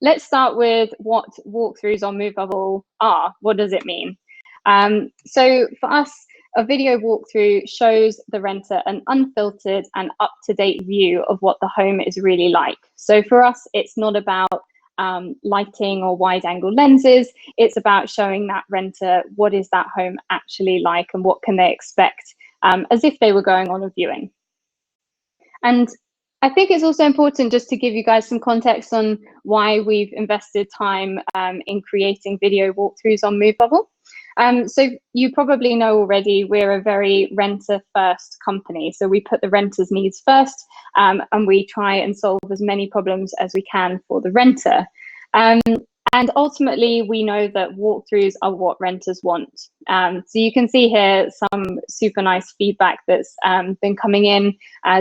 let's start with what walkthroughs on Movebubble are. What does it mean? So for us, a video walkthrough shows the renter an unfiltered and up-to-date view of what the home is really like. So for us, it's not about lighting or wide-angle lenses. It's about showing that renter what is that home actually like and what can they expect, as if they were going on a viewing. And I think it's also important just to give you guys some context on why we've invested time in creating video walkthroughs on Movebubble. So you probably know already, we're a very renter first company. So we put the renter's needs first, and we try and solve as many problems as we can for the renter. And ultimately, we know that walkthroughs are what renters want. So you can see here some super nice feedback that's been coming in.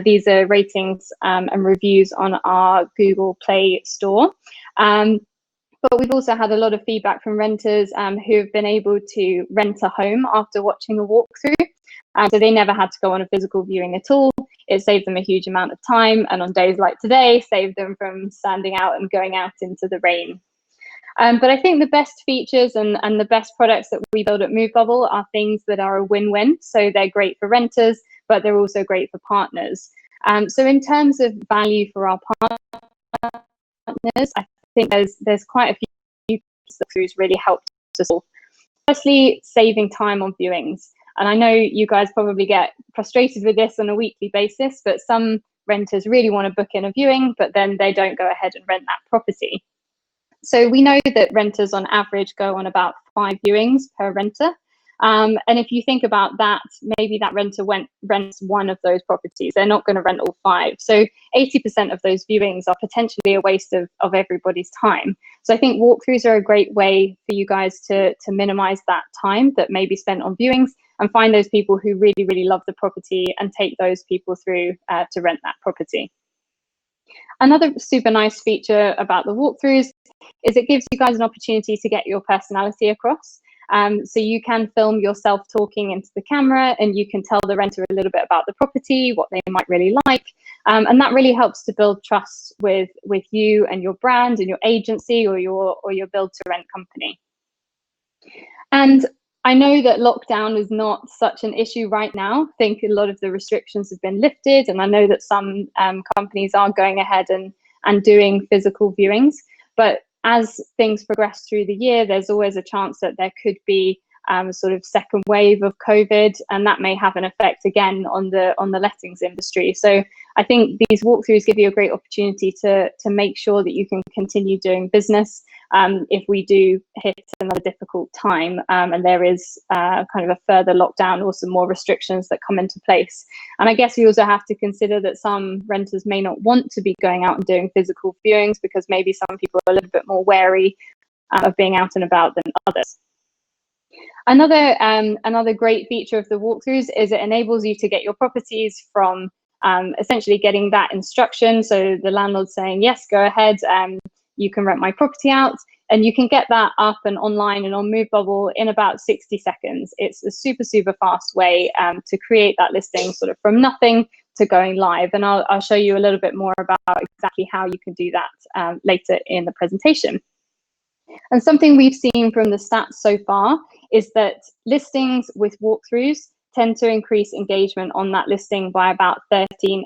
These are ratings and reviews on our Google Play store. But we've also had a lot of feedback from renters who have been able to rent a home after watching a walkthrough. So they never had to go on a physical viewing at all. It saved them a huge amount of time, and on days like today, saved them from standing out and going out into the rain. But I think the best features and the best products that we build at Movebubble are things that are a win-win. So they're great for renters, but they're also great for partners. So in terms of value for our partners, I think there's quite a few things that really helped us all. Firstly, saving time on viewings. And I know you guys probably get frustrated with this on a weekly basis, but some renters really want to book in a viewing, but then they don't go ahead and rent that property. So we know that renters on average go on about 5 viewings per renter. And if you think about that, maybe that renter rents one of those properties. They're not going to rent all 5. So 80% of those viewings are potentially a waste of everybody's time. So I think walkthroughs are a great way for you guys to minimize that time that may be spent on viewings and find those people who really, really love the property and take those people through to rent that property. Another super nice feature about the walkthroughs is it gives you guys an opportunity to get your personality across. So you can film yourself talking into the camera, and you can tell the renter a little bit about the property, what they might really like. And that really helps to build trust with you and your brand and your agency or your build to rent company. And I know that lockdown is not such an issue right now. I think a lot of the restrictions have been lifted, and I know that some companies are going ahead and doing physical viewings. But as things progress through the year, there's always a chance that there could be a sort of second wave of COVID, and that may have an effect again on the lettings industry. So I think these walkthroughs give you a great opportunity to make sure that you can continue doing business if we do hit another difficult time and there is kind of a further lockdown or some more restrictions that come into place. And I guess we also have to consider that some renters may not want to be going out and doing physical viewings because maybe some people are a little bit more wary of being out and about than others. Another great feature of the walkthroughs is it enables you to get your properties from essentially getting that instruction. So the landlord saying, yes, go ahead, you can rent my property out, and you can get that up and online and on Movebubble in about 60 seconds. It's a super, super fast way to create that listing sort of from nothing to going live. And I'll show you a little bit more about exactly how you can do that later in the presentation. And something we've seen from the stats so far is that listings with walkthroughs tend to increase engagement on that listing by about 13x.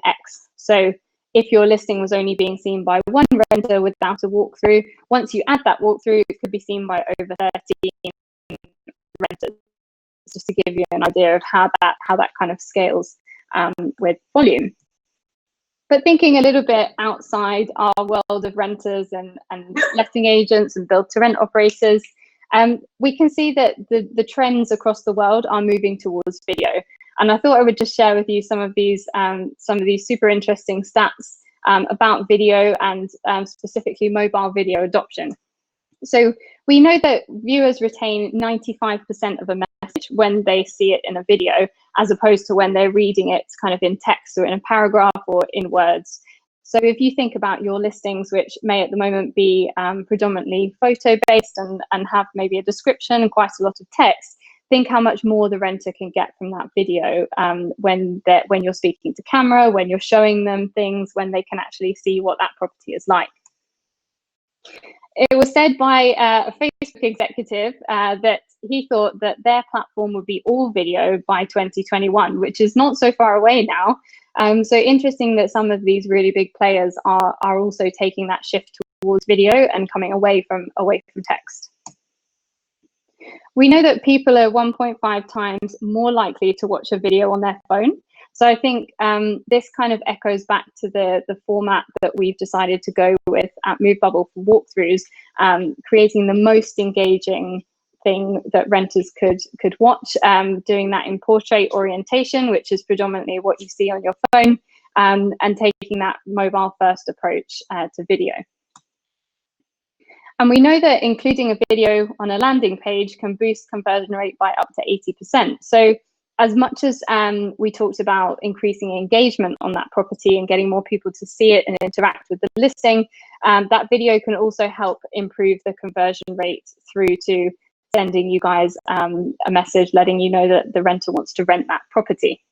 So if your listing was only being seen by one renter without a walkthrough, once you add that walkthrough, it could be seen by over 13 renters, just to give you an idea of how that kind of scales with volume. But thinking a little bit outside our world of renters and letting agents and build to rent operators, we can see that the trends across the world are moving towards video. And I thought I would just share with you some of these super interesting stats about video and specifically mobile video adoption. So we know that viewers retain 95% of a message when they see it in a video, as opposed to when they're reading it kind of in text or in a paragraph or in words. So if you think about your listings, which may at the moment be predominantly photo-based and have maybe a description and quite a lot of text, think how much more the renter can get from that video when you're speaking to camera, when you're showing them things, when they can actually see what that property is like. It was said by a Facebook executive that he thought that their platform would be all video by 2021, which is not so far away now. So interesting that some of these really big players are also taking that shift towards video and coming away from text. We know that people are 1.5 times more likely to watch a video on their phone. So I think this kind of echoes back to the format that we've decided to go with at MoveBubble for walkthroughs, creating the most engaging thing that renters could watch, doing that in portrait orientation, which is predominantly what you see on your phone, and taking that mobile first approach to video. And we know that including a video on a landing page can boost conversion rate by up to 80%. So as much as we talked about increasing engagement on that property and getting more people to see it and interact with the listing, that video can also help improve the conversion rate through to sending you guys a message letting you know that the renter wants to rent that property.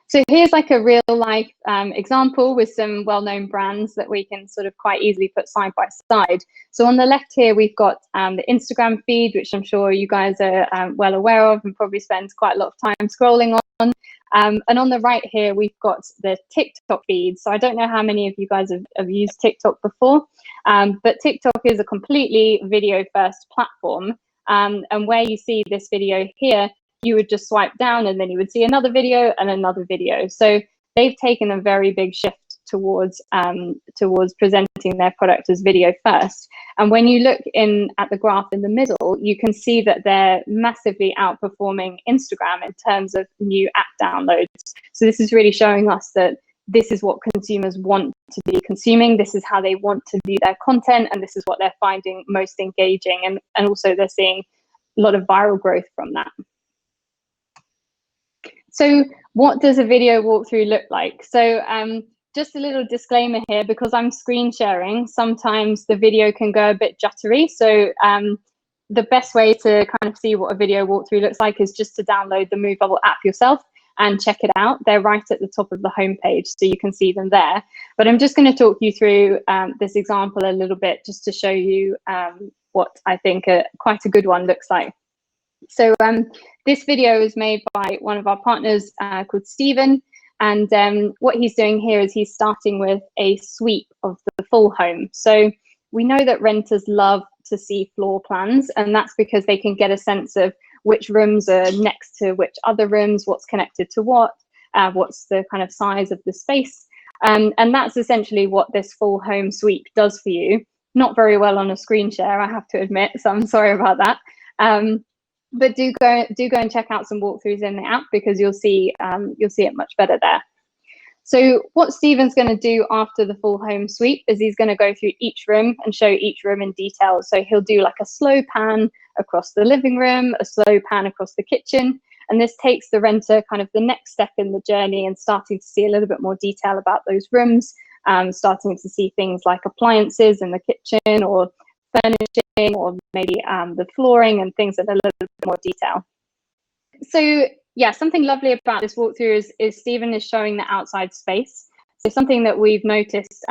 So here's like a real life example with some well-known brands that we can sort of quite easily put side by side. So on the left here, we've got the Instagram feed, which I'm sure you guys are well aware of and probably spend quite a lot of time scrolling on. And on the right here, we've got the TikTok feed. So I don't know how many of you guys have used TikTok before, but TikTok is a completely video first platform. And where you see this video here, you would just swipe down and then you would see another video and another video. So they've taken a very big shift towards presenting their product as video first. And when you look at the graph in the middle, you can see that they're massively outperforming Instagram in terms of new app downloads. So this is really showing us that this is what consumers want to be consuming. This is how they want to view their content, and this is what they're finding most engaging. And also they're seeing a lot of viral growth from that. So what does a video walkthrough look like? So just a little disclaimer here, because I'm screen sharing, sometimes the video can go a bit jittery. So the best way to kind of see what a video walkthrough looks like is just to download the MoveBubble app yourself and check it out. They're right at the top of the homepage, so you can see them there. But I'm just going to talk you through this example a little bit just to show you what I think quite a good one looks like. So this video is made by one of our partners called Stephen, and what he's doing here is he's starting with a sweep of the full home. So we know that renters love to see floor plans, and that's because they can get a sense of which rooms are next to which other rooms, what's connected to what's the kind of size of the space. And that's essentially what this full home sweep does for you. Not very well on a screen share, I have to admit, so I'm sorry about that. But do go and check out some walkthroughs in the app, because you'll see it much better there. So what Stephen's going to do after the full home sweep is he's going to go through each room and show each room in detail. So he'll do like a slow pan across the living room, a slow pan across the kitchen, and this takes the renter kind of the next step in the journey and starting to see a little bit more detail about those rooms, starting to see things like appliances in the kitchen or furnishing, or maybe the flooring and things in a little bit more detail. So yeah, something lovely about this walkthrough is Stephen is showing the outside space. So something that we've noticed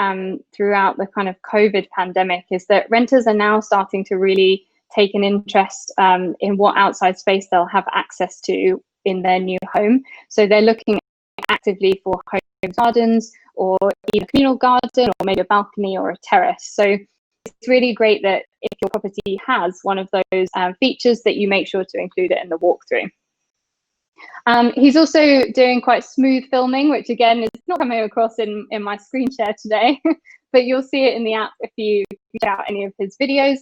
throughout the kind of COVID pandemic is that renters are now starting to really take an interest in what outside space they'll have access to in their new home. So they're looking actively for home gardens, or even a communal garden, or maybe a balcony or a terrace. So it's really great that if your property has one of those features, that you make sure to include it in the walkthrough. He's also doing quite smooth filming, which again is not coming across in my screen share today, but you'll see it in the app if you check out any of his videos.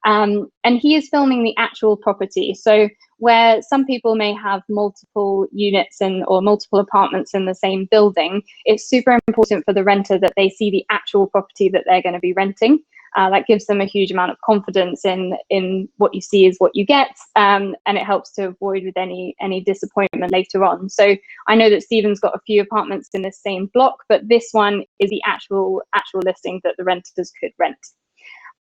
And he is filming the actual property. So where some people may have multiple units or multiple apartments in the same building, it's super important for the renter that they see the actual property that they're going to be renting. That gives them a huge amount of confidence in what you see is what you get, and it helps to avoid with any disappointment later on. So I know that Stephen's got a few apartments in the same block, but this one is the actual listing that the renters could rent.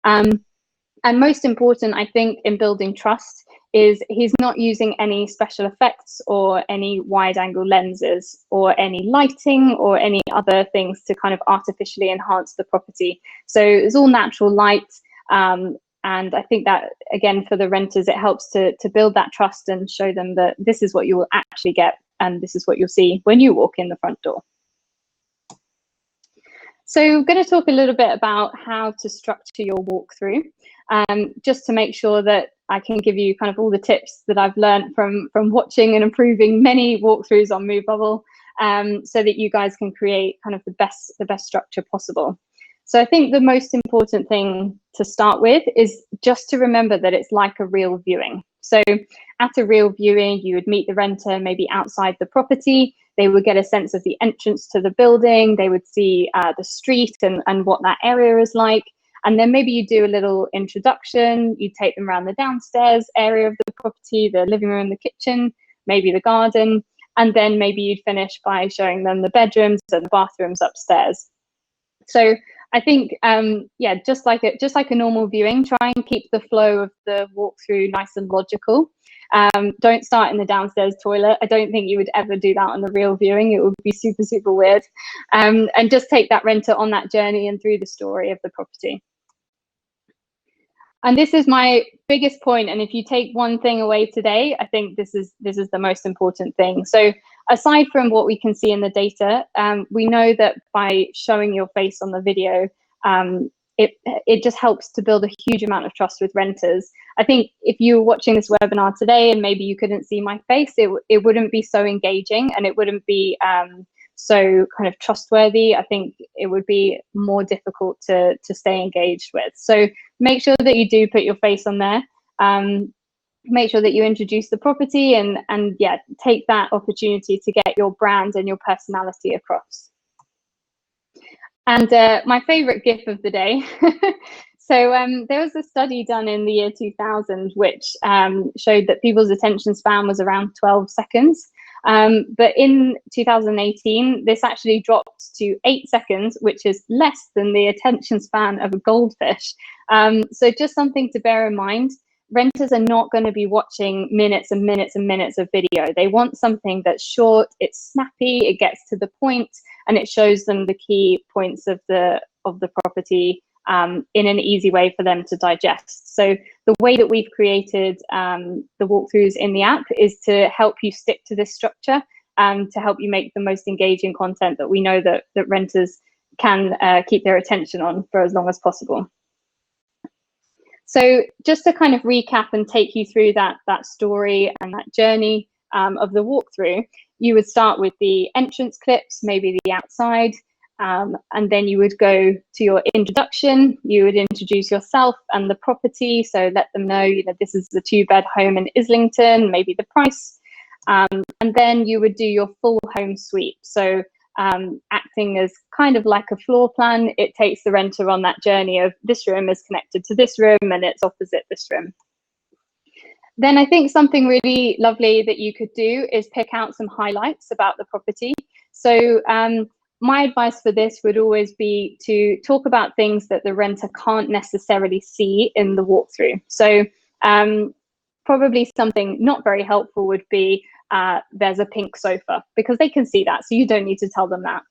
And most important, I think, in building trust is he's not using any special effects or any wide angle lenses or any lighting or any other things to kind of artificially enhance the property. So it's all natural light. And I think that, again, for the renters, it helps to build that trust and show them that this is what you will actually get and this is what you'll see when you walk in the front door. So I'm going to talk a little bit about how to structure your walkthrough, just to make sure that I can give you kind of all the tips that I've learned from watching and improving many walkthroughs on MoveBubble, so that you guys can create kind of the best structure possible. So I think the most important thing to start with is just to remember that it's like a real viewing. So at a real viewing, you would meet the renter maybe outside the property. They would get a sense of the entrance to the building. They would see the street and what that area is like. And then maybe you do a little introduction. You take them around the downstairs area of the property, the living room, the kitchen, maybe the garden. And then maybe you'd finish by showing them the bedrooms and the bathrooms upstairs. So I think, yeah, just like a normal viewing, try and keep the flow of the walkthrough nice and logical. Don't start in the downstairs toilet. I don't think you would ever do that on the real viewing. It would be super, super weird. And just take that renter on that journey and through the story of the property. And this is my biggest point. And if you take one thing away today, I think this is the most important thing. So aside from what we can see in the data, we know that by showing your face on the video, it just helps to build a huge amount of trust with renters. I think if you were watching this webinar today and maybe you couldn't see my face, it wouldn't be so engaging and it wouldn't be so kind of trustworthy. I think it would be more difficult to stay engaged with. So make sure that you do put your face on there. Make sure that you introduce the property and yeah, take that opportunity to get your brand and your personality across. And my favorite GIF of the day. So there was a study done in the year 2000, which showed that people's attention span was around 12 seconds. But in 2018, this actually dropped to 8 seconds, which is less than the attention span of a goldfish. So just something to bear in mind. Renters are not going to be watching minutes and minutes and minutes of video. They want something that's short, it's snappy, it gets to the point, and it shows them the key points of the property in an easy way for them to digest. So the way that we've created the walkthroughs in the app is to help you stick to this structure, to help you make the most engaging content that we know that renters can keep their attention on for as long as possible. So just to kind of recap and take you through that story and that journey of the walkthrough, you would start with the entrance clips, maybe the outside, and then you would go to your introduction. You would introduce yourself and the property, so let them know, this is the 2-bed home in Islington, maybe the price, and then you would do your full home sweep. So acting as kind of like a floor plan, it takes the renter on that journey of this room is connected to this room and it's opposite this room. Then I think something really lovely that you could do is pick out some highlights about the property. So my advice for this would always be to talk about things that the renter can't necessarily see in the walkthrough. So probably something not very helpful would be there's a pink sofa, because they can see that, so you don't need to tell them that.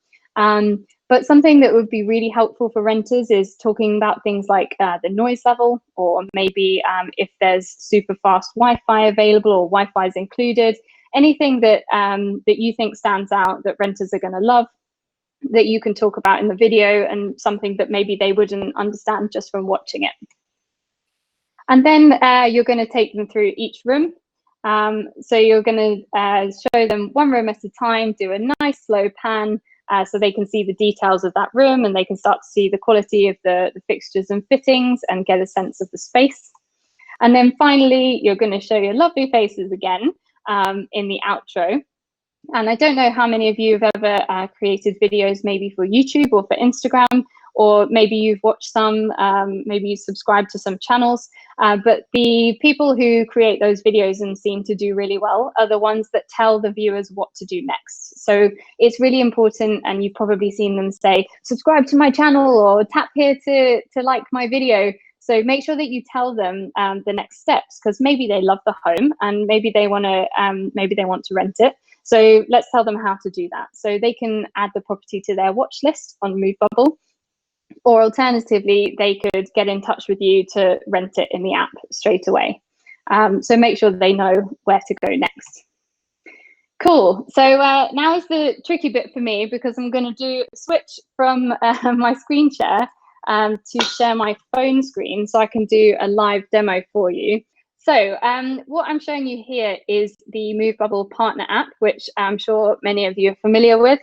But something that would be really helpful for renters is talking about things like the noise level, or maybe if there's super fast Wi-Fi available or Wi-Fi is included, anything that that you think stands out that renters are going to love, that you can talk about in the video, and something that maybe they wouldn't understand just from watching it. And then you're going to take them through each room. So you're going to show them one room at a time, do a nice slow pan so they can see the details of that room and they can start to see the quality of the fixtures and fittings and get a sense of the space. And then finally, you're going to show your lovely faces again in the outro. And I don't know how many of you have ever created videos maybe for YouTube or for Instagram, or maybe you've watched some, maybe you subscribe to some channels, but the people who create those videos and seem to do really well are the ones that tell the viewers what to do next. So it's really important, and you've probably seen them say, subscribe to my channel or tap here to like my video. So make sure that you tell them the next steps, because maybe they love the home and maybe they want to rent it. So let's tell them how to do that. So they can add the property to their watch list on MoveBubble, or alternatively, they could get in touch with you to rent it in the app straight away. So make sure they know where to go next. Cool. So now is the tricky bit for me, because I'm going to switch from my screen share to share my phone screen so I can do a live demo for you. So what I'm showing you here is the MoveBubble partner app, which I'm sure many of you are familiar with.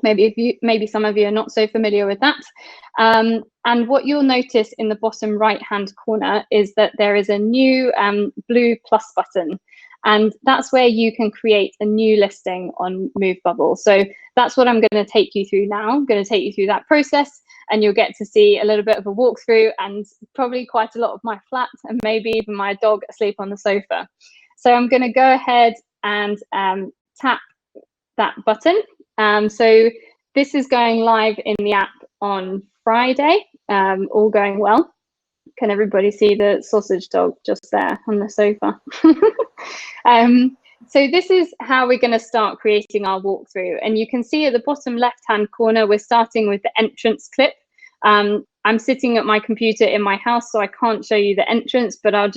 Maybe some of you are not so familiar with that. And what you'll notice in the bottom right-hand corner is that there is a new blue plus button. And that's where you can create a new listing on MoveBubble. So that's what I'm going to take you through now. I'm going to take you through that process, and you'll get to see a little bit of a walkthrough and probably quite a lot of my flat and maybe even my dog asleep on the sofa. So I'm going to go ahead and tap that button. So this is going live in the app on Friday, all going well. Can everybody see the sausage dog just there on the sofa? So this is how we're going to start creating our walkthrough. And you can see at the bottom left-hand corner, we're starting with the entrance clip. I'm sitting at my computer in my house, so I can't show you the entrance, but I'll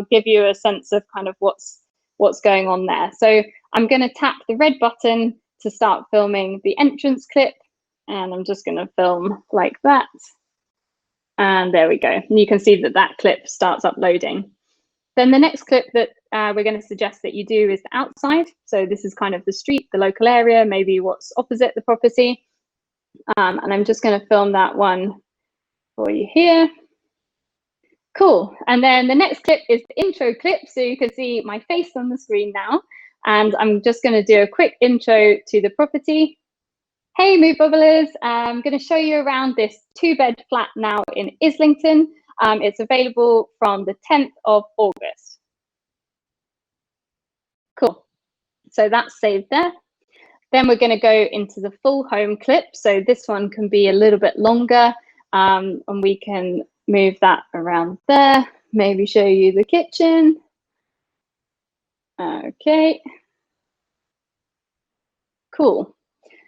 give you a sense of kind of what's going on there. So I'm going to tap the red button to start filming the entrance clip, and I'm just going to film like that. And there we go. And you can see that that clip starts uploading. Then the next clip that we're going to suggest that you do is the outside. So this is kind of the street, the local area, maybe what's opposite the property. And I'm just going to film that one for you here. Cool. And then the next clip is the intro clip. So you can see my face on the screen now. And I'm just going to do a quick intro to the property. Hey, MoveBubblers, I'm going to show you around this 2-bed flat now in Islington. It's available from the 10th of August. Cool. So that's saved there. Then we're going to go into the full home clip. So this one can be a little bit longer, and we can move that around there. Maybe show you the kitchen. Okay. Cool.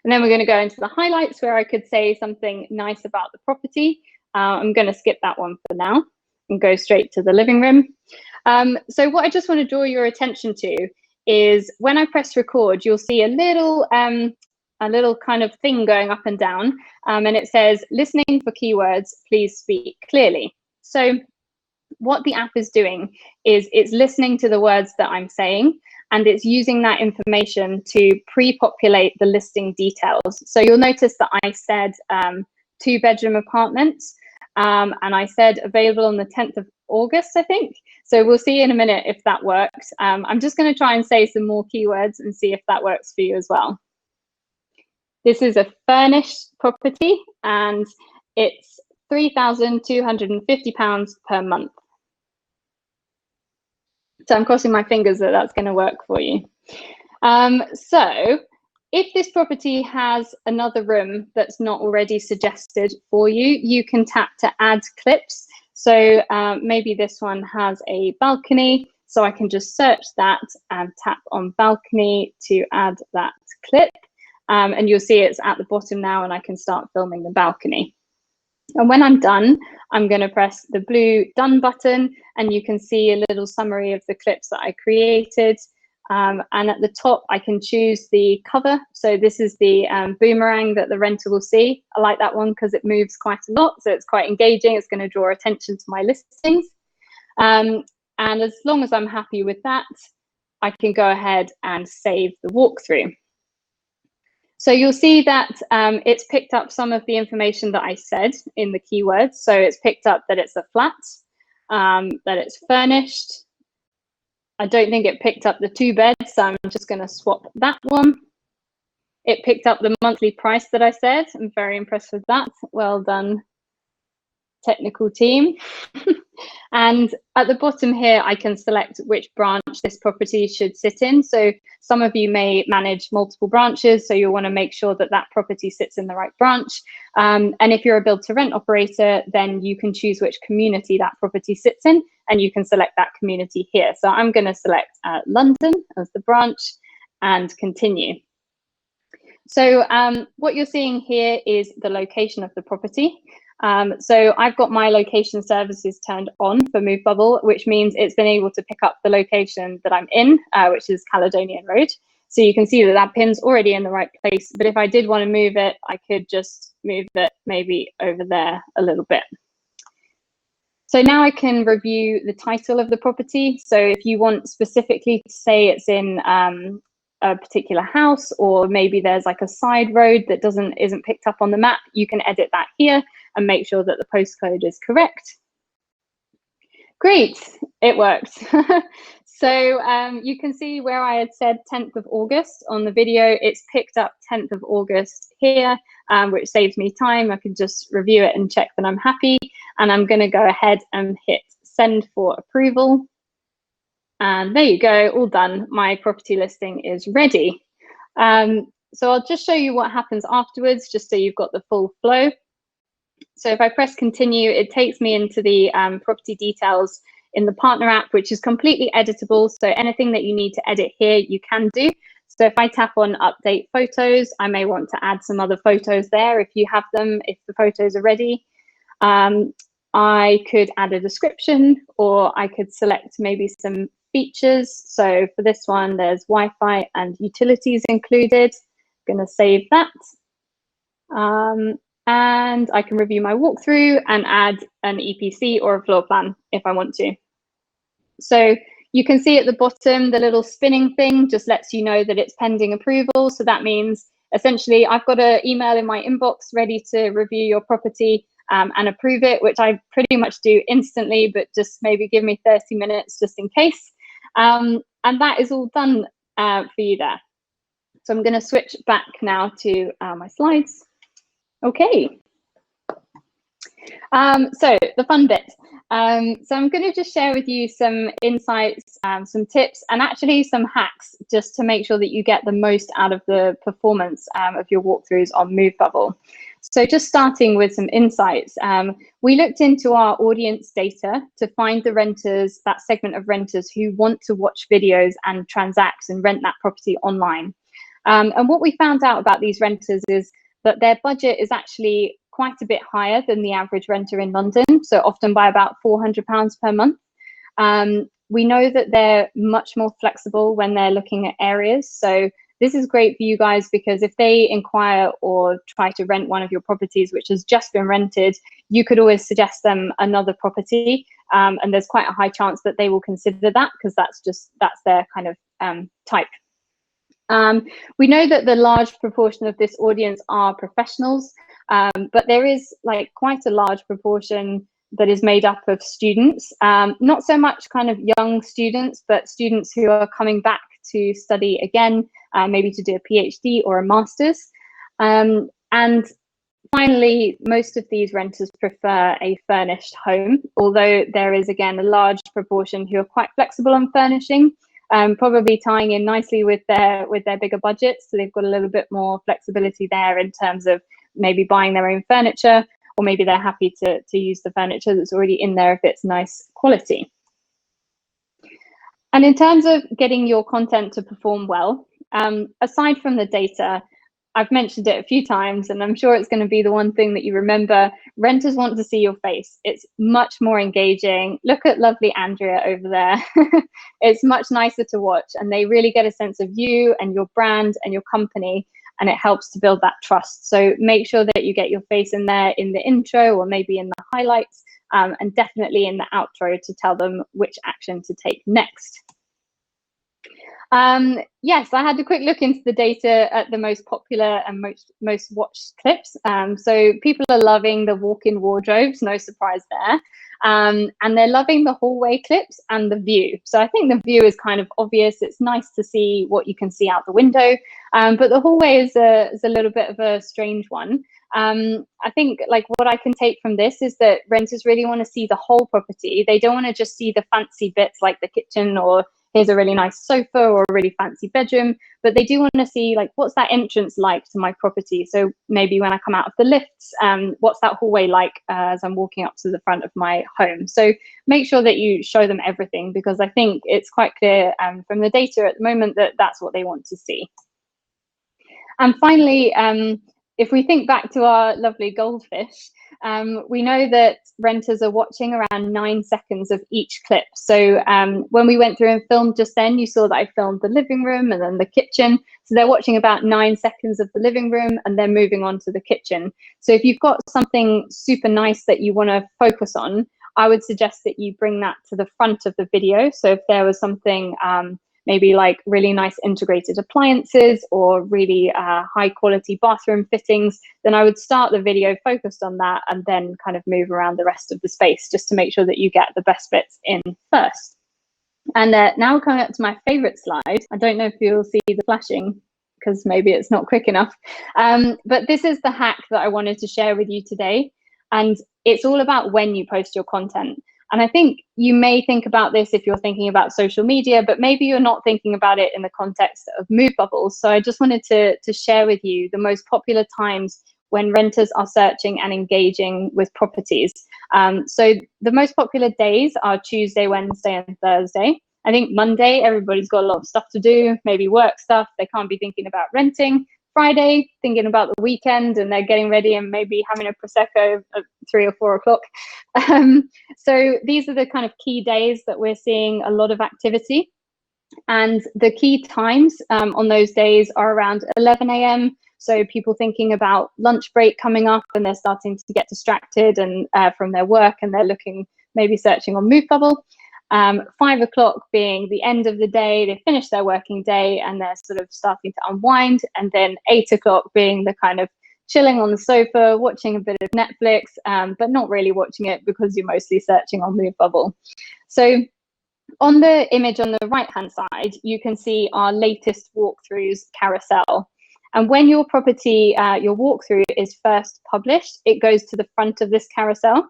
And then we're going to go into the highlights, where I could say something nice about the property. I'm going to skip that one for now and go straight to the living room. So what I just want to draw your attention to is when I press record, you'll see a little kind of thing going up and down, and it says, listening for keywords, please speak clearly. So what the app is doing is it's listening to the words that I'm saying, and it's using that information to pre-populate the listing details. So you'll notice that I said 2-bedroom apartments, and I said available on the 10th of August, I think. So we'll see in a minute if that works. I'm just going to try and say some more keywords and see if that works for you as well. This is a furnished property, and it's £3,250 per month. So I'm crossing my fingers that that's going to work for you. So if this property has another room that's not already suggested for you, you can tap to add clips. So maybe this one has a balcony. So I can just search that and tap on balcony to add that clip. And you'll see it's at the bottom now, and I can start filming the balcony. And when I'm done, I'm going to press the blue done button, and you can see a little summary of the clips that I created. And at the top, I can choose the cover. So this is the boomerang that the renter will see. I like that one because it moves quite a lot. So it's quite engaging. It's going to draw attention to my listings. And as long as I'm happy with that, I can go ahead and save the walkthrough. So you'll see that it's picked up some of the information that I said in the keywords. So it's picked up that it's a flat, that it's furnished. I don't think it picked up the 2 beds, so I'm just going to swap that one. It picked up the monthly price that I said. I'm very impressed with that. Well done, technical team. And at the bottom here, I can select which branch this property should sit in. So some of you may manage multiple branches, so you'll want to make sure that that property sits in the right branch. And if you're a build to rent operator, then you can choose which community that property sits in, and you can select that community here. So I'm going to select London as the branch and continue. So what you're seeing here is the location of the property. So I've got my location services turned on for Move Bubble, which means it's been able to pick up the location that I'm in, which is Caledonian Road. So you can see that that pin's already in the right place. But if I did want to move it, I could just move it maybe over there a little bit. So now I can review the title of the property. So if you want specifically to say it's in a particular house, or maybe there's like a side road that isn't picked up on the map, you can edit that here and make sure that the postcode is correct. Great, it works. So you can see where I had said 10th of August on the video, it's picked up 10th of August here, which saves me time. I can just review it and check that I'm happy. And I'm going to go ahead and hit send for approval. And there you go, all done. My property listing is ready. So I'll just show you what happens afterwards, just so you've got the full flow. So if I press continue, it takes me into the property details in the partner app, which is completely editable. So anything that you need to edit here, you can do. So if I tap on update photos, I may want to add some other photos there if you have them, if the photos are ready. I could add a description, or I could select maybe some features. So for this one, there's Wi-Fi and utilities included. I'm going to save that. And I can review my walkthrough and add an EPC or a floor plan if I want to. So you can see at the bottom, the little spinning thing just lets you know that it's pending approval. So that means essentially I've got an email in my inbox ready to review your property and approve it, which I pretty much do instantly, but just maybe give me 30 minutes just in case. And that is all done for you there. So I'm going to switch back now to my slides. Okay. So the fun bit. So I'm going to just share with you some insights, some tips, and actually some hacks just to make sure that you get the most out of the performance of your walkthroughs on Move Bubble. So just starting with some insights, we looked into our audience data to find the renters, that segment of renters who want to watch videos and transact and rent that property online. And what we found out about these renters is that their budget is actually quite a bit higher than the average renter in London, so often by about £400 per month. We know that they're much more flexible when they're looking at areas. So this is great for you guys, because if they inquire or try to rent one of your properties which has just been rented, you could always suggest them another property. And there's quite a high chance that they will consider that, because that's their kind of type. We know that the large proportion of this audience are professionals, but there is like quite a large proportion that is made up of students, not so much kind of young students, but students who are coming back to study again, maybe to do a PhD or a master's. And finally, most of these renters prefer a furnished home, although there is again a large proportion who are quite flexible on furnishing. Probably tying in nicely with their bigger budgets, so they've got a little bit more flexibility there in terms of maybe buying their own furniture, or maybe they're happy to use the furniture that's already in there if it's nice quality. And in terms of getting your content to perform well, aside from the data, I've mentioned it a few times, and I'm sure it's going to be the one thing that you remember. Renters want to see your face. It's much more engaging. Look at lovely Andrea over there. It's much nicer to watch, and they really get a sense of you and your brand and your company, and it helps to build that trust. So make sure that you get your face in there in the intro, or maybe in the highlights, and definitely in the outro to tell them which action to take next. Yes, I had a quick look into the data at the most popular and most watched clips. So people are loving the walk-in wardrobes, no surprise there. And they're loving the hallway clips and the view. So I think the view is kind of obvious. It's nice to see what you can see out the window. But the hallway is a little bit of a strange one. I think like what I can take from this is that renters really want to see the whole property. They don't want to just see the fancy bits like the kitchen, or here's a really nice sofa or a really fancy bedroom, but they do want to see like, what's that entrance like to my property? So maybe when I come out of the lifts, what's that hallway like as I'm walking up to the front of my home? So make sure that you show them everything, because I think it's quite clear from the data at the moment that that's what they want to see. And finally, if we think back to our lovely goldfish, we know that renters are watching around 9 seconds of each clip. So when we went through and filmed just then, you saw that I filmed the living room and then the kitchen. So they're watching about 9 seconds of the living room and then moving on to the kitchen. So if you've got something super nice that you want to focus on, I would suggest that you bring that to the front of the video. So if there was something maybe like really nice integrated appliances or really high quality bathroom fittings, then I would start the video focused on that and then kind of move around the rest of the space just to make sure that you get the best bits in first. And now we're coming up to my favorite slide. I don't know if you'll see the flashing because maybe it's not quick enough. But this is the hack that I wanted to share with you today. And it's all about when you post your content. And I think you may think about this if you're thinking about social media, but maybe you're not thinking about it in the context of mood bubbles. So I just wanted to share with you the most popular times when renters are searching and engaging with properties. So the most popular days are Tuesday, Wednesday, and Thursday. I think Monday, everybody's got a lot of stuff to do, maybe work stuff. They can't be thinking about renting. Friday, thinking about the weekend, and they're getting ready and maybe having a Prosecco at 3 or 4 o'clock. So these are the kind of key days that we're seeing a lot of activity. And the key times on those days are around 11 a.m. So people thinking about lunch break coming up and they're starting to get distracted and from their work, and they're looking, maybe searching on Movebubble. 5 o'clock being the end of the day, they finish their working day and they're sort of starting to unwind. And then 8 o'clock being the kind of chilling on the sofa, watching a bit of Netflix, but not really watching it because you're mostly searching on Movebubble. So on the image on the right-hand side, you can see our latest walkthroughs carousel. And when your property, your walkthrough is first published, it goes to the front of this carousel.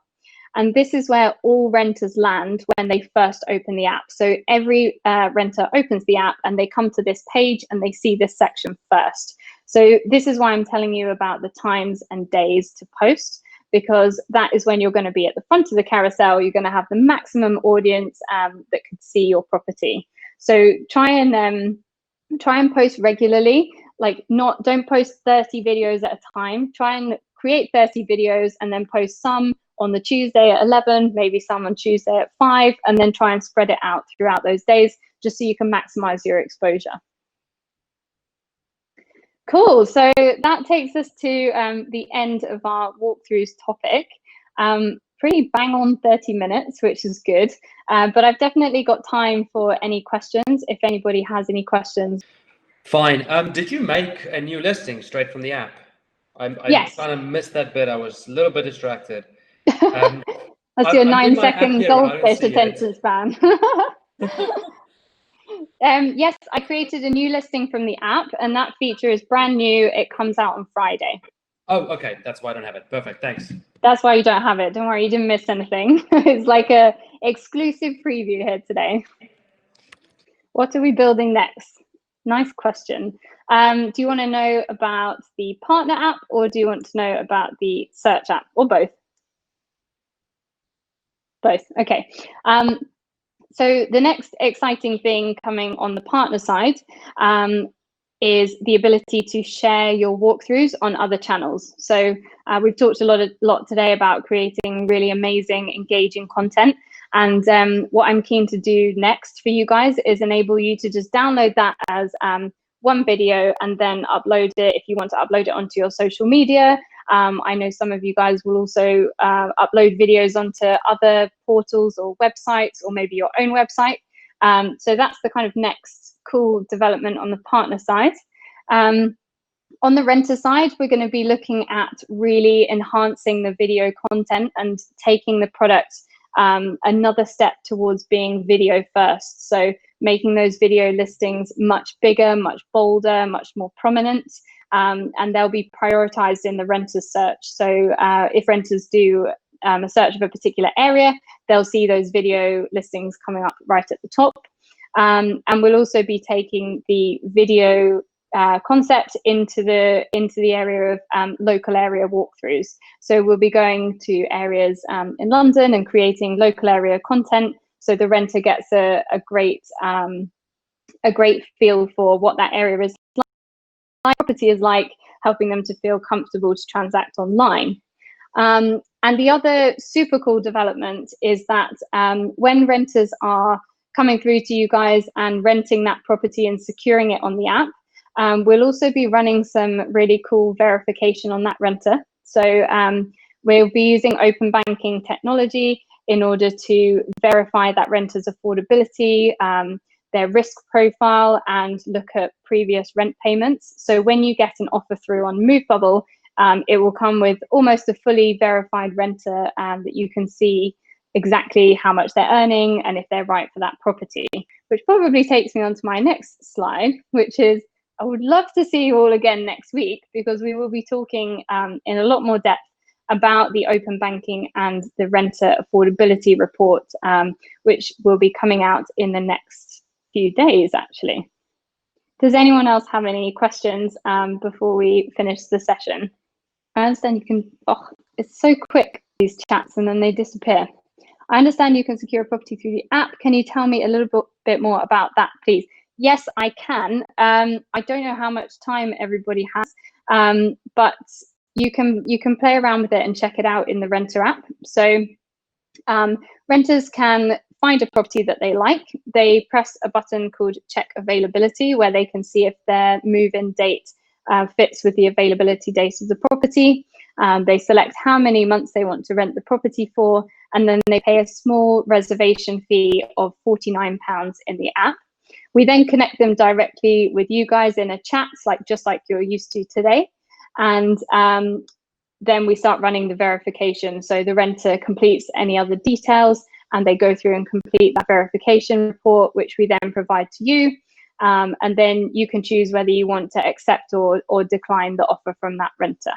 And this is where all renters land when they first open the app. So every renter opens the app and they come to this page and they see this section first. So this is why I'm telling you about the times and days to post, because that is when you're going to be at the front of the carousel. You're going to have the maximum audience that could see your property. So try and post regularly. Like, don't post 30 videos at a time. Try and create 30 videos and then post some on the Tuesday at 11, maybe some on Tuesday at 5, and then try and spread it out throughout those days just so you can maximize your exposure. Cool, so that takes us to the end of our walkthroughs topic. Pretty bang on 30 minutes, which is good, but I've definitely got time for any questions if anybody has any questions. Fine. Did you make a new listing straight from the app? I Yes. kind of missed that bit. I was a little bit distracted. That's your 9-second goldfish attention span. Yes, I created a new listing from the app, and that feature is brand new. It comes out on Friday. Oh, okay. That's why I don't have it. Perfect. Thanks. That's why you don't have it. Don't worry, you didn't miss anything. It's like a exclusive preview here today. What are we building next? Nice question. Do you want to know about the partner app, or do you want to know about the search app, or both? Both. Okay. So the next exciting thing coming on the partner side is the ability to share your walkthroughs on other channels. So we've talked a lot today about creating really amazing, engaging content. And what I'm keen to do next for you guys is enable you to just download that as one video and then upload it if you want to upload it onto your social media. I know some of you guys will also upload videos onto other portals or websites, or maybe your own website. So that's the kind of next cool development on the partner side. On the renter side, we're going to be looking at really enhancing the video content and taking the product another step towards being video first. So making those video listings much bigger, much bolder, much more prominent. and they'll be prioritized in the renters search. So if renters do a search of a particular area, they'll see those video listings coming up right at the top. And we'll also be taking the video concept into the area of local area walkthroughs. So we'll be going to areas in London and creating local area content, so the renter gets a great feel for what that area is like, property is like, helping them to feel comfortable to transact online. And the other super cool development is that when renters are coming through to you guys and renting that property and securing it on the app, we'll also be running some really cool verification on that renter. So we'll be using open banking technology in order to verify that renter's affordability, their risk profile, and look at previous rent payments. So when you get an offer through on MoveBubble, it will come with almost a fully verified renter that you can see exactly how much they're earning and if they're right for that property, which probably takes me on to my next slide, which is I would love to see you all again next week, because we will be talking in a lot more depth about the open banking and the renter affordability report, which will be coming out in the next few days, actually. Does anyone else have any questions before we finish the session? I understand you can, oh, it's so quick, these chats, and then they disappear. I understand you can secure a property through the app. Can you tell me a little bit more about that, please? Yes, I can. I don't know how much time everybody has, but you can play around with it and check it out in the Renter app. So renters can find a property that they like. They press a button called Check Availability, where they can see if their move-in date fits with the availability date of the property. They select how many months they want to rent the property for, and then they pay a small reservation fee of £49 in the app. We then connect them directly with you guys in a chat, just like you're used to today. And then we start running the verification. So the renter completes any other details and they go through and complete that verification report, which we then provide to you. And then you can choose whether you want to accept or decline the offer from that renter.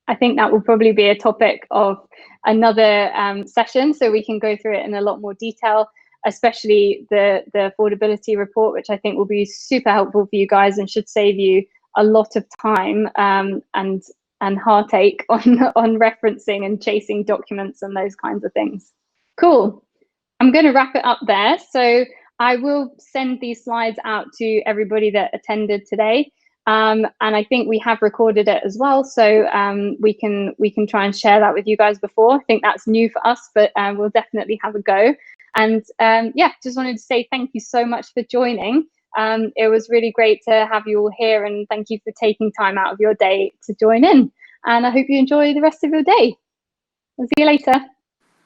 I think that will probably be a topic of another session, so we can go through it in a lot more detail, especially the affordability report, which I think will be super helpful for you guys and should save you a lot of time and heartache on referencing and chasing documents and those kinds of things. Cool. I'm going to wrap it up there. So I will send these slides out to everybody that attended today. And I think we have recorded it as well, so we can try and share that with you guys before. I think that's new for us, but we'll definitely have a go. And yeah, just wanted to say thank you so much for joining. It was really great to have you all here, and thank you for taking time out of your day to join in. And I hope you enjoy the rest of your day. I'll see you later.